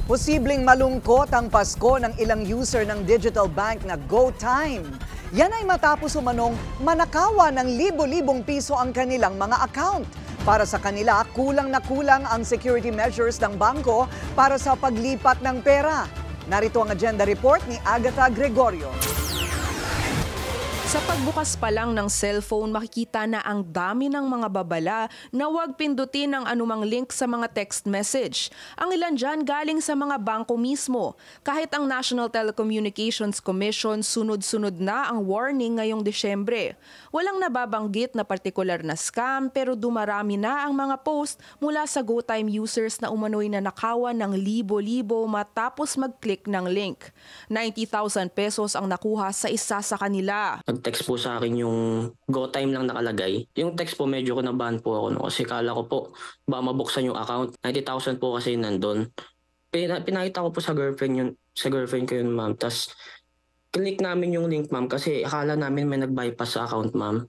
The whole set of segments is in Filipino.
Posibleng malungkot ang Pasko ng ilang user ng digital bank na GoTime. Yan ay matapos umanong manakawan ng libo-libong piso ang kanilang mga account. Para sa kanila, kulang na kulang ang security measures ng bangko para sa paglipat ng pera. Narito ang agenda report ni Agatha Gregorio. Sa pagbukas pa lang ng cellphone, makikita na ang dami ng mga babala na huwag pindutin ang anumang link sa mga text message. Ang ilan dyan galing sa mga bangko mismo. Kahit ang National Telecommunications Commission, sunod-sunod na ang warning ngayong Disyembre. Walang nababanggit na partikular na scam pero dumarami na ang mga post mula sa GoTime users na umano'y nanakawan ng libo-libo matapos mag-click ng link. 90,000 pesos ang nakuha sa isa sa kanila. Nag-text po sa akin yung GoTime lang nakalagay. Yung text po medyo kinabahan po ako kasi kala ko po ba mabuksan yung account. 90,000 po kasi nandun. Pinakita ko po sa girlfriend ko yun, ma'am. Tapos click namin yung link, ma'am, kasi akala namin may nag-bypass sa account, ma'am.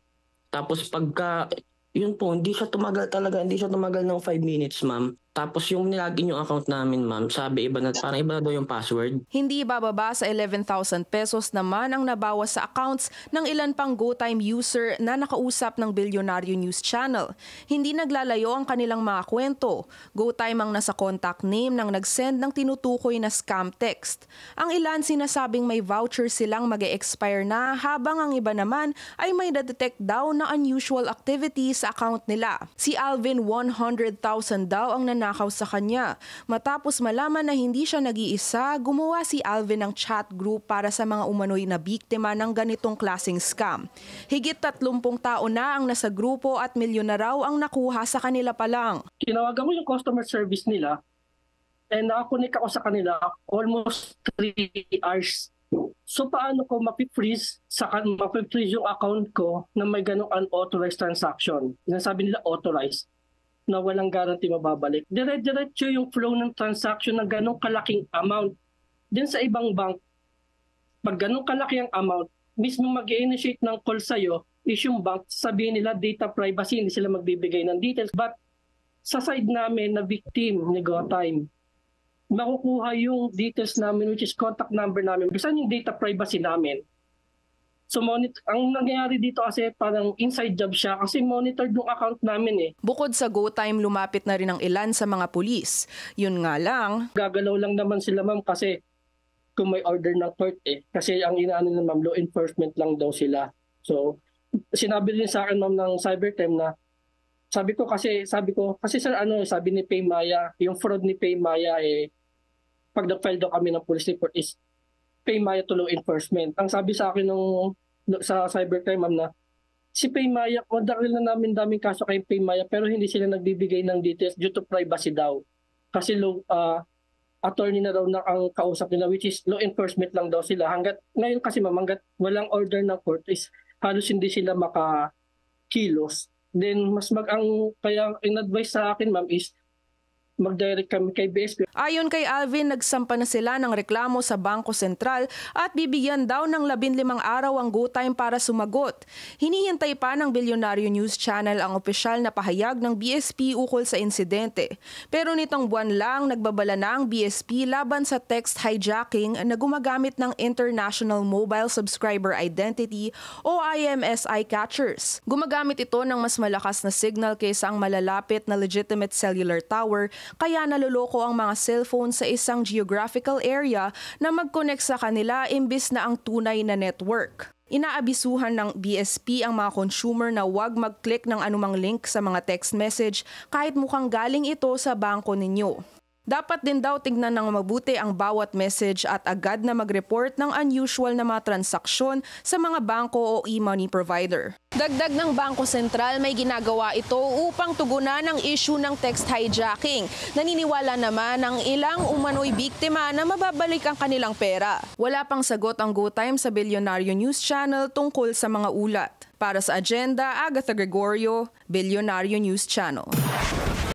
Tapos pagka yun po, hindi siya tumagal ng 5 minutes, ma'am. Tapos yung nilagin yung account namin, ma'am, sabi parang iba na daw yung password. Hindi bababa sa 11,000 pesos naman ang nabawas sa accounts ng ilan pang GoTime user na nakausap ng Bilyonaryo News Channel. Hindi naglalayo ang kanilang mga kwento. GoTime ang nasa contact name ng nag-send ng tinutukoy na scam text. Ang ilan sinasabing may voucher silang mag-e-expire na, habang ang iba naman ay may na-detect daw na unusual activity sa account nila. Si Alvin, 100,000 daw ang nanakaw sa kanya. Matapos malaman na hindi siya nag-iisa, gumawa si Alvin ng chat group para sa mga umano'y na biktima ng ganitong klaseng scam. Higit 30 tao na ang nasa grupo at milyon na raw ang nakuha sa kanila pa lang. Tinawagan ko yung customer service nila and nakakonek ako sa kanila almost 3 hours. So paano ko mapi-freeze yung account ko na may ganong unauthorized transaction? Sinasabi nila authorized, na walang guarantee mababalik. Dire-diretso yung flow ng transaction ng ganong kalaking amount. Din sa ibang bank, pag ganong kalaki ang amount, mismo mag-initiate ng call sa'yo, is yung bank, sabihin nila data privacy, hindi sila magbibigay ng details. But sa side namin na victim ni GoTime, makukuha yung details namin, which is contact number namin. Saan yung data privacy namin? So ang nangyayari dito kasi parang inside job siya kasi monitored yung account namin eh. Bukod sa GoTime, lumapit na rin ang ilan sa mga pulis. Yun nga lang, gagalaw lang naman sila, ma'am, kasi kung may order ng court eh. Kasi ang inaano na, ma'am, law enforcement lang daw sila. So sinabi rin sa akin, ma'am, ng cybercrime na sabi ko kasi sir, sabi ni Paymaya, yung fraud ni Paymaya eh, pag nag-file daw kami ng police report is Paymaya to law enforcement. Ang sabi sa akin sa cybercrime, ma'am, na si Paymaya, dahil na namin daming kaso kay Paymaya pero hindi sila nagbibigay ng details due to privacy daw. Kasi attorney na daw na ang kausap nila, which is law enforcement lang daw sila. Ngayon kasi, ma'am, hanggat walang order ng court is halos hindi sila makakilos. Then kaya in-advise sa akin, ma'am, is mag-direct kami kay BSP. Ayon kay Alvin, nagsampa na sila ng reklamo sa Bangko Sentral at bibigyan daw ng 15 araw ang GoTime para sumagot. Hinihintay pa ng Bilyonaryo News Channel ang opisyal na pahayag ng BSP ukol sa insidente. Pero nitong buwan lang, nagbabala na ang BSP laban sa text hijacking na gumagamit ng International Mobile Subscriber Identity o IMSI catchers. Gumagamit ito ng mas malakas na signal kaysa ang malalapit na legitimate cellular tower, kaya naloloko ang mga cellphone sa isang geographical area na mag-connect sa kanila imbis na ang tunay na network. Inaabisuhan ng BSP ang mga consumer na huwag mag-click ng anumang link sa mga text message kahit mukhang galing ito sa bangko ninyo. Dapat din daw tignan ng mabuti ang bawat message at agad na mag-report ng unusual na mga transaksyon sa mga bangko o e-money provider. Dagdag ng Bangko Sentral, may ginagawa ito upang tugunan ang issue ng text hijacking. Naniniwala naman ang ilang umano'y biktima na mababalik ang kanilang pera. Wala pang sagot ang GoTime sa Bilyonaryo News Channel tungkol sa mga ulat. Para sa agenda, Agatha Gregorio, Bilyonaryo News Channel.